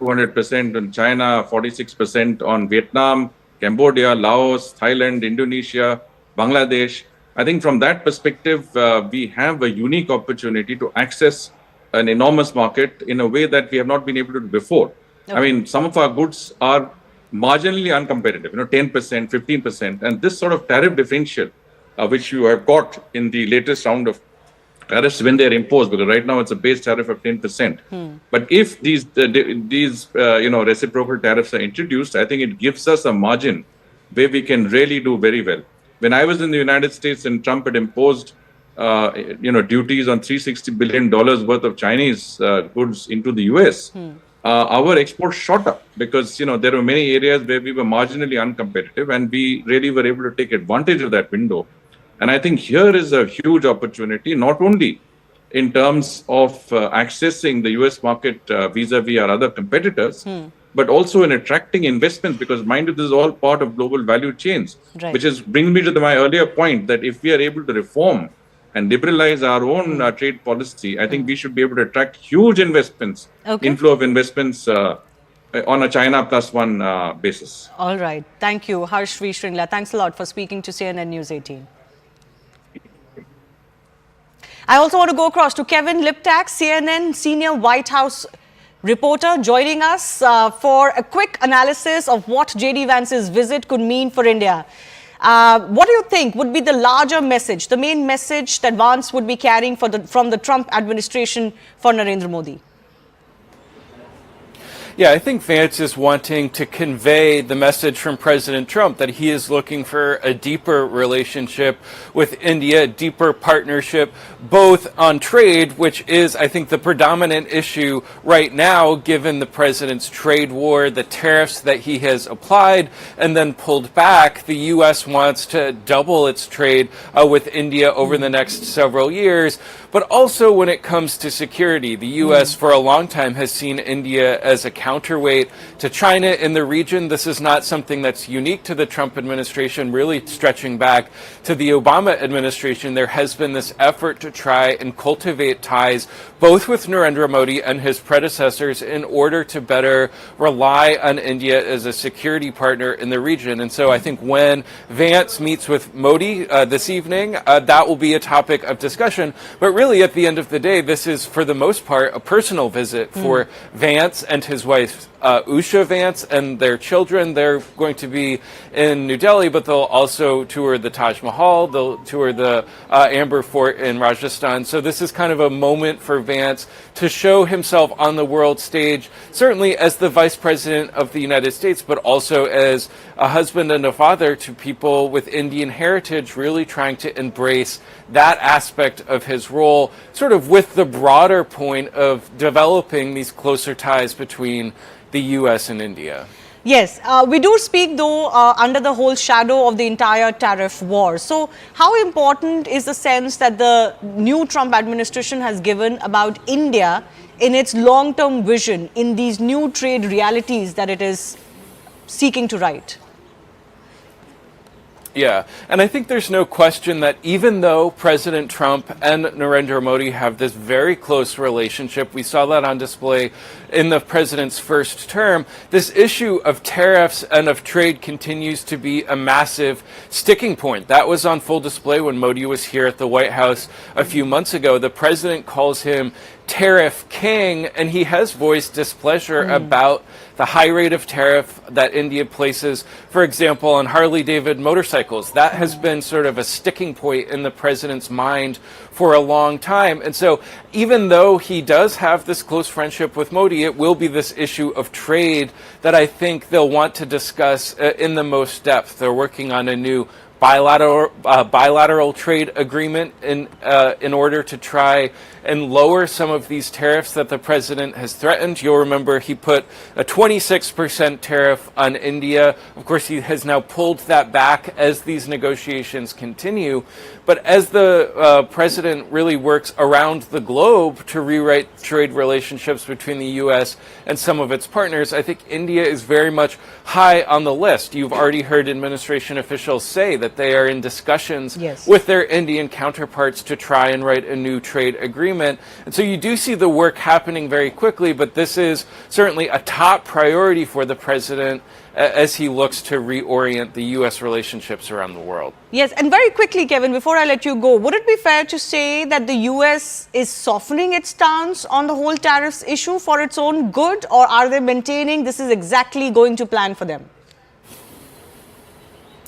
200% on China, 46% on Vietnam, Cambodia, Laos, Thailand, Indonesia, Bangladesh. I think from that perspective, we have a unique opportunity to access an enormous market in a way that we have not been able to do before. Okay. I mean, some of our goods are marginally uncompetitive, 10%, 15%. And this sort of tariff differential, which you have got in the latest round of tariffs when they're imposed, because right now it's a base tariff of 10%. But if these reciprocal tariffs are introduced, I think it gives us a margin where we can really do very well. When I was in the United States and Trump had imposed duties on $360 billion worth of Chinese goods into the US, our exports shot up because, there were many areas where we were marginally uncompetitive and we really were able to take advantage of that window. And I think here is a huge opportunity, not only in terms of accessing the US market vis-a-vis our other competitors, but also in attracting investments, because mind you, this is all part of global value chains, which brings me to my earlier point that if we are able to reform and liberalize our own trade policy, I think we should be able to attract huge investments, inflow of investments on a China plus one basis. All right. Thank you, Harsh V. Shringla. Thanks a lot for speaking to CNN News 18. I also want to go across to Kevin Liptak, CNN senior White House reporter, joining us for a quick analysis of what JD Vance's visit could mean for India. What do you think would be the larger message, the main message that Vance would be carrying from the Trump administration for Narendra Modi? Yeah, I think Vance is wanting to convey the message from President Trump that he is looking for a deeper relationship with India, a deeper partnership, both on trade, which is, I think, the predominant issue right now, given the president's trade war, the tariffs that he has applied and then pulled back. The U.S. wants to double its trade with India over the next several years. But also when it comes to security, the U.S. for a long time has seen India as a counterweight to China in the region. This is not something that's unique to the Trump administration, really stretching back to the Obama administration. There has been this effort to try and cultivate ties both with Narendra Modi and his predecessors in order to better rely on India as a security partner in the region. And so I think when Vance meets with Modi this evening, that will be a topic of discussion. But really, at the end of the day, this is, for the most part, a personal visit for Vance and his wife, Usha Vance, and their children. They're going to be in New Delhi, but they'll also tour the Taj Mahal. They'll tour the Amber Fort in Rajasthan. So this is kind of a moment for Vance to show himself on the world stage, certainly as the Vice President of the United States, but also as a husband and a father to people with Indian heritage, really trying to embrace that aspect of his role, sort of with the broader point of developing these closer ties between the U.S. and India. Yes, we do speak though under the whole shadow of the entire tariff war. So how important is the sense that the new Trump administration has given about India in its long-term vision in these new trade realities that it is seeking to right? Yeah, and I think there's no question that even though President Trump and Narendra Modi have this very close relationship, we saw that on display in the president's first term, this issue of tariffs and of trade continues to be a massive sticking point. That was on full display when Modi was here at the White House a few months ago. The president calls him tariff king, and he has voiced displeasure about the high rate of tariff that India places, for example, on Harley-Davidson motorcycles. That has been sort of a sticking point in the president's mind for a long time. And so even though he does have this close friendship with Modi, it will be this issue of trade that I think they'll want to discuss in the most depth. They're working on a new bilateral trade agreement in order to try and lower some of these tariffs that the president has threatened. You'll remember he put a 26% tariff on India. Of course, he has now pulled that back as these negotiations continue. But as the president really works around the globe to rewrite trade relationships between the U.S. and some of its partners, I think India is very much high on the list. You've already heard administration officials say that they are in discussions with their Indian counterparts to try and write a new trade agreement. And so you do see the work happening very quickly, but this is certainly a top priority for the president as he looks to reorient the U.S. relationships around the world. Yes, and very quickly, Kevin, before I let you go, would it be fair to say that the U.S. is softening its stance on the whole tariffs issue for its own good, or are they maintaining this is exactly going to plan for them?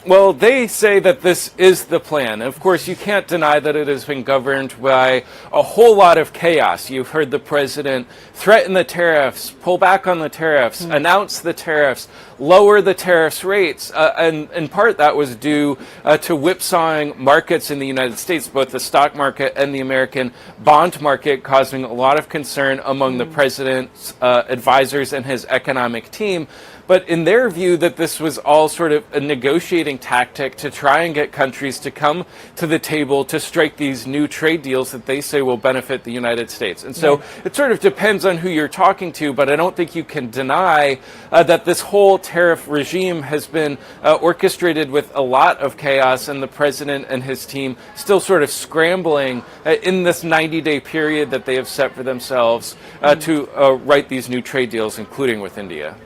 Well, they say that this is the plan. Of course, you can't deny that it has been governed by a whole lot of chaos. You've heard the president threaten the tariffs, pull back on the tariffs, announce the tariffs, lower the tariffs rates. And in part, that was due to whipsawing markets in the United States, both the stock market and the American bond market, causing a lot of concern among the president's advisors and his economic team. But in their view, that this was all sort of a negotiating tactic to try and get countries to come to the table to strike these new trade deals that they say will benefit the United States. And so it sort of depends on who you're talking to, but I don't think you can deny that this whole tariff regime has been orchestrated with a lot of chaos, and the president and his team still sort of scrambling in this 90-day period that they have set for themselves to write these new trade deals, including with India.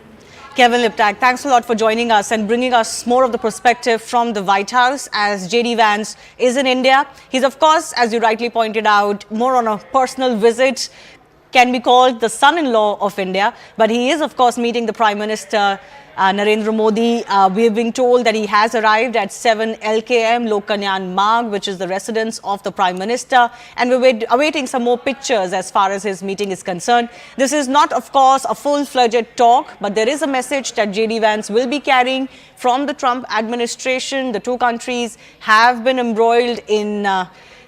Kevin Liptak, thanks a lot for joining us and bringing us more of the perspective from the White House as JD Vance is in India. He's, of course, as you rightly pointed out, more on a personal visit, can be called the son-in-law of India, but he is, of course, meeting the Prime Minister Narendra Modi. We have been told that he has arrived at 7 LKM, Lok Kalyan Marg, which is the residence of the Prime Minister, and we're awaiting some more pictures as far as his meeting is concerned. This is not, of course, a full-fledged talk, but there is a message that JD Vance will be carrying from the Trump administration. The two countries have been embroiled in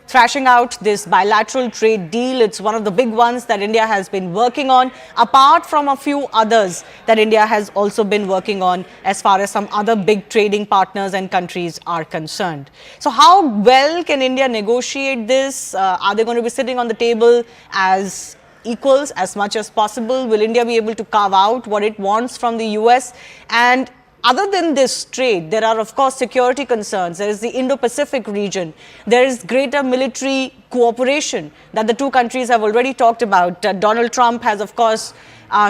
thrashing out this bilateral trade deal. It's one of the big ones that India has been working on, apart from a few others that India has also been working on as far as some other big trading partners and countries are concerned. So how well can India negotiate this? Are they going to be sitting on the table as equals as much as possible? Will India be able to carve out what it wants from the US? And other than this trade, there are, of course, security concerns. There is the Indo-Pacific region. There is greater military cooperation that the two countries have already talked about. Donald Trump has, of course,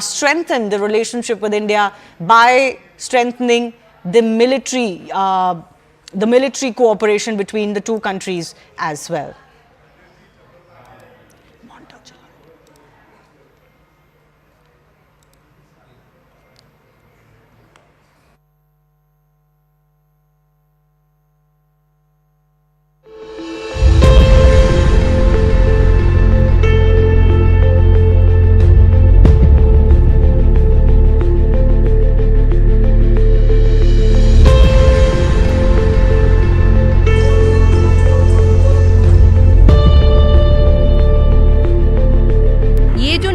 strengthened the relationship with India by strengthening the military cooperation between the two countries as well.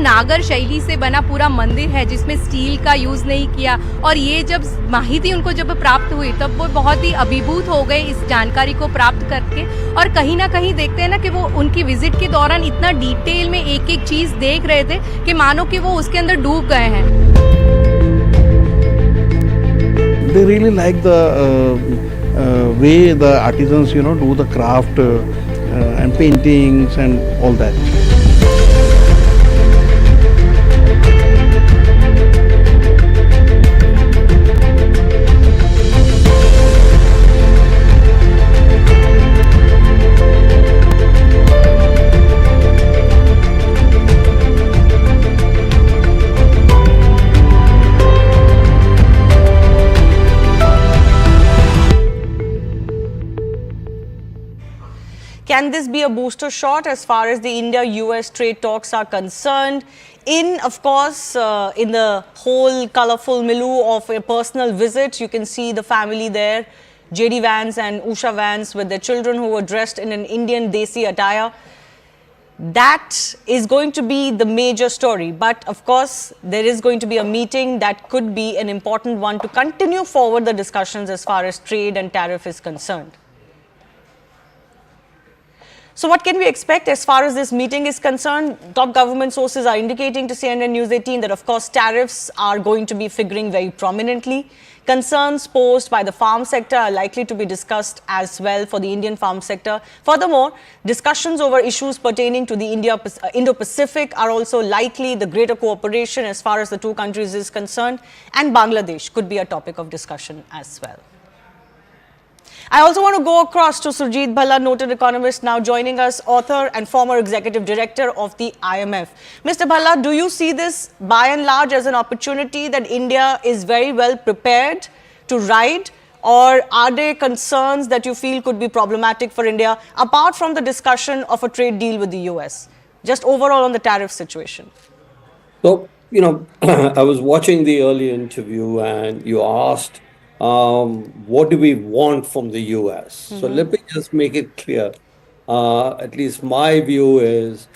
नागर शैली से बना पूरा मंदिर है जिसमें steel का use नहीं किया, और ये जब माहिती उनको जब प्राप्त हुई तब वो बहुत ही अभिभूत हो गए इस जानकारी को प्राप्त करके। और कहीं ना कहीं देखते हैं ना कि वो उनकी विजिट के दौरान इतना डिटेल में एक एक चीज देख रहे थे कि मानो कि वो उसके अंदर डूब गए हैं। They really like the way the artisans, do the craft and paintings and all that. Can this be a booster shot as far as the India-US trade talks are concerned? Of course, in the whole colorful milieu of a personal visit, you can see the family there, JD Vance and Usha Vance with their children who were dressed in an Indian Desi attire. That is going to be the major story. But of course, there is going to be a meeting that could be an important one to continue forward the discussions as far as trade and tariff is concerned. So what can we expect as far as this meeting is concerned? Top government sources are indicating to CNN News 18 that, of course, tariffs are going to be figuring very prominently. Concerns posed by the farm sector are likely to be discussed as well for the Indian farm sector. Furthermore, discussions over issues pertaining to the Indo-Pacific are also likely. The greater cooperation as far as the two countries is concerned, and Bangladesh could be a topic of discussion as well. I also want to go across to Surjit Bhalla, noted economist, now joining us, author and former executive director of the IMF. Mr. Bhalla, do you see this by and large as an opportunity that India is very well prepared to ride, or are there concerns that you feel could be problematic for India apart from the discussion of a trade deal with the US? Just overall on the tariff situation. So, I was watching the earlier interview and you asked, what do we want from the US? So let me just make it clear. At least my view is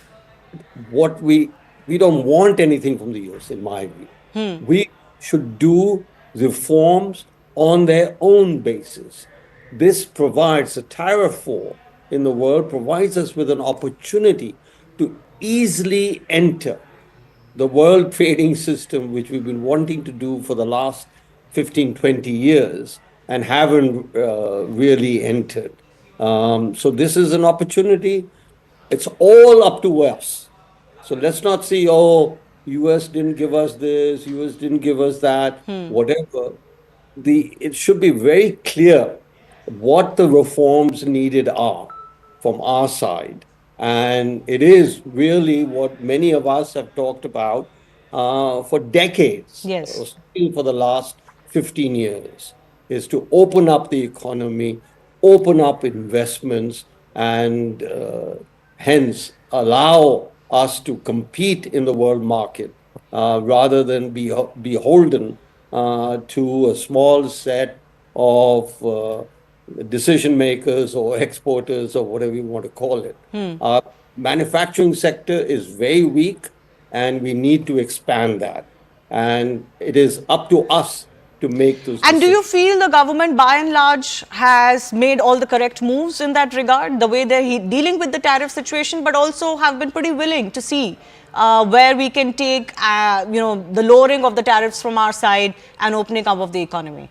we don't want anything from the US, in my view. We should do reforms on their own basis. This provides a tariff war in the world, provides us with an opportunity to easily enter the world trading system, which we've been wanting to do for the last 15, 20 years and haven't really entered. So this is an opportunity. It's all up to us. So let's not see, US didn't give us this, US didn't give us that, whatever. It should be very clear what the reforms needed are from our side. And it is really what many of us have talked about for decades, still for the last 15 years, is to open up the economy, open up investments, and hence allow us to compete in the world market rather than be beholden to a small set of decision makers or exporters or whatever you want to call it. Our manufacturing sector is very weak, and we need to expand that. And it is up to us to make those And decisions. do you feel the government, by and large, has made all the correct moves in that regard, the way they're dealing with the tariff situation, but also have been pretty willing to see where we can take, the lowering of the tariffs from our side and opening up of the economy?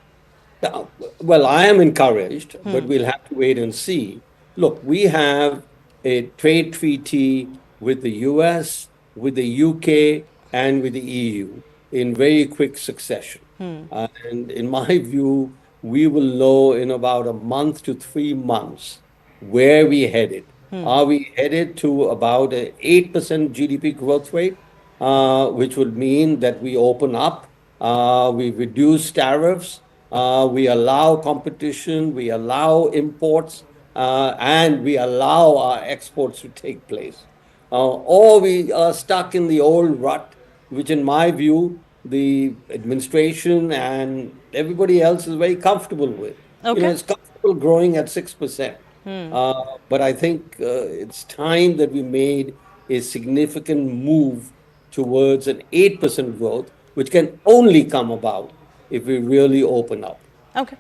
Well, I am encouraged, but we'll have to wait and see. Look, we have a trade treaty with the US, with the UK, and with the EU in very quick succession. And in my view, we will know in about a month to 3 months where we're headed. Are we headed to about an 8% GDP growth rate, which would mean that we open up, we reduce tariffs, we allow competition, we allow imports, and we allow our exports to take place? Or we are stuck in the old rut, which in my view, the administration and everybody else is very comfortable with. It's comfortable growing at 6%. But I think it's time that we made a significant move towards an 8% growth, which can only come about if we really open up. Okay.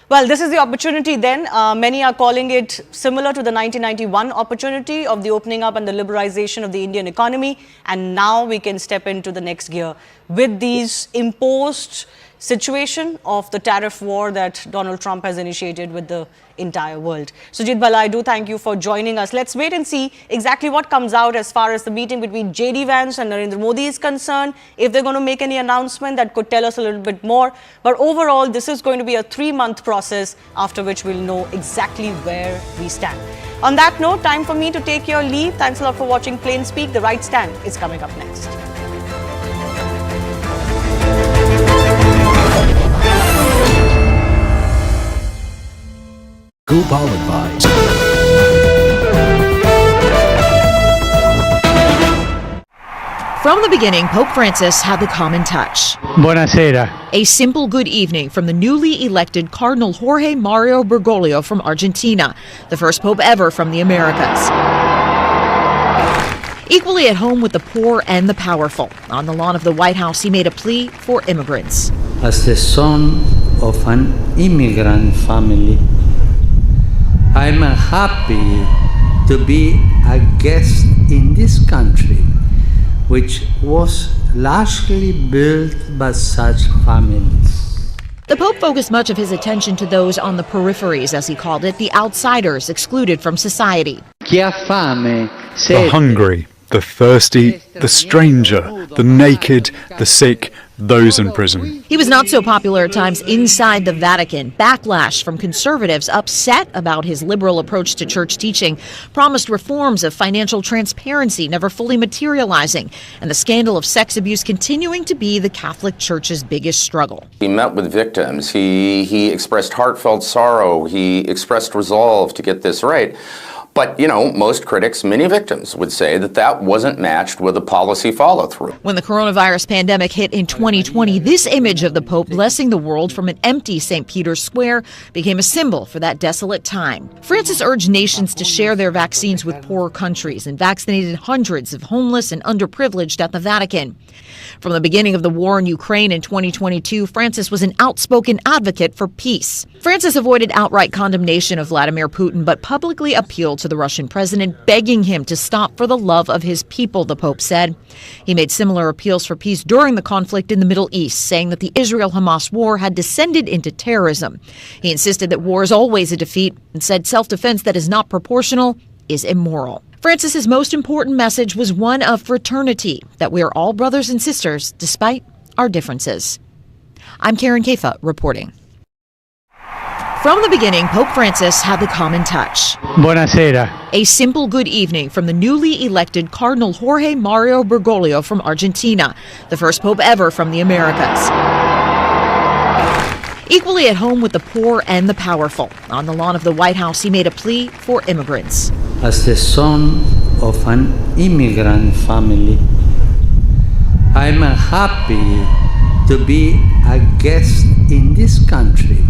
Well, this is the opportunity then. Many are calling it similar to the 1991 opportunity of the opening up and the liberalization of the Indian economy. And now we can step into the next gear with these imposed situation of the tariff war that Donald Trump has initiated with the entire world. Sujit Bala, I do thank you for joining us. Let's wait and see exactly what comes out as far as the meeting between JD Vance and Narendra Modi is concerned, if they're going to make any announcement that could tell us a little bit more. But overall, this is going to be a 3-month process, after which we'll know exactly where we stand. On that note, time for me to take your leave. Thanks a lot for watching Plain Speak. The Right Stand is coming up next. Powered by. From the beginning, Pope Francis had the common touch. Buonasera. A simple good evening from the newly elected Cardinal Jorge Mario Bergoglio from Argentina, the first pope ever from the Americas. Equally at home with the poor and the powerful. On the lawn of the White House, he made a plea for immigrants. As the son of an immigrant family, I'm happy to be a guest in this country, which was largely built by such families. The Pope focused much of his attention to those on the peripheries, as he called it, the outsiders excluded from society. The hungry, the thirsty, the stranger, the naked, the sick, those in prison. He was not so popular at times inside the Vatican. Backlash from conservatives upset about his liberal approach to church teaching, promised reforms of financial transparency never fully materializing, and the scandal of sex abuse continuing to be the Catholic Church's biggest struggle. He met with victims. He expressed heartfelt sorrow. He expressed resolve to get this right. But, most critics, many victims, would say that that wasn't matched with a policy follow-through. When the coronavirus pandemic hit in 2020, this image of the Pope blessing the world from an empty St. Peter's Square became a symbol for that desolate time. Francis urged nations to share their vaccines with poorer countries and vaccinated hundreds of homeless and underprivileged at the Vatican. From the beginning of the war in Ukraine in 2022, Francis was an outspoken advocate for peace. Francis avoided outright condemnation of Vladimir Putin, but publicly appealed to the Russian president, begging him to stop for the love of his people, the Pope said. He made similar appeals for peace during the conflict in the Middle East, saying that the Israel-Hamas war had descended into terrorism. He insisted that war is always a defeat and said self-defense that is not proportional is immoral. Francis's most important message was one of fraternity, that we are all brothers and sisters despite our differences. I'm Karen Kefa reporting. From the beginning, Pope Francis had the common touch. Buonasera. A simple good evening from the newly elected Cardinal Jorge Mario Bergoglio from Argentina, the first pope ever from the Americas. Equally at home with the poor and the powerful. On the lawn of the White House, he made a plea for immigrants. As the son of an immigrant family, I'm happy to be a guest in this country,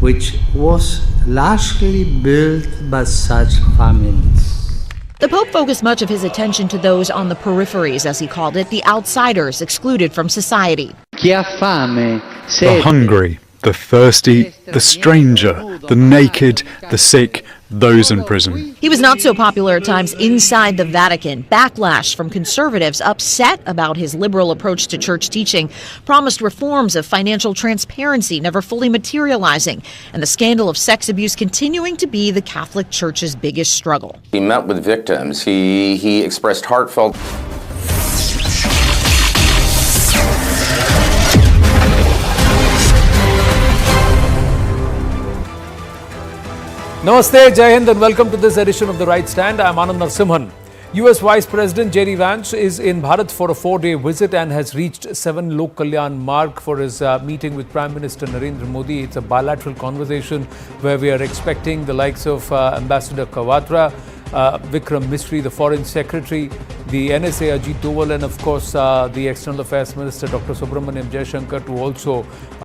which was largely built by such families. The Pope focused much of his attention to those on the peripheries, as he called it, the outsiders excluded from society. The hungry, the thirsty, the stranger, the naked, the sick, those in prison. He was not so popular at times inside the Vatican. Backlash from conservatives upset about his liberal approach to church teaching, promised reforms of financial transparency never fully materializing, and the scandal of sex abuse continuing to be the Catholic Church's biggest struggle. He met with victims. He expressed heartfelt. Namaste, Jai Hind and welcome to this edition of The Right Stand. I'm Anand Narasimhan. US Vice President JD Vance is in Bharat for a 4-day visit and has reached 7 Lok Kalyan mark for his meeting with Prime Minister Narendra Modi. It's a bilateral conversation where we are expecting the likes of Ambassador Kawatra, Vikram Misri, the Foreign Secretary, the NSA Ajit Doval and of course the External Affairs Minister Dr. Subramaniam Jaishankar to also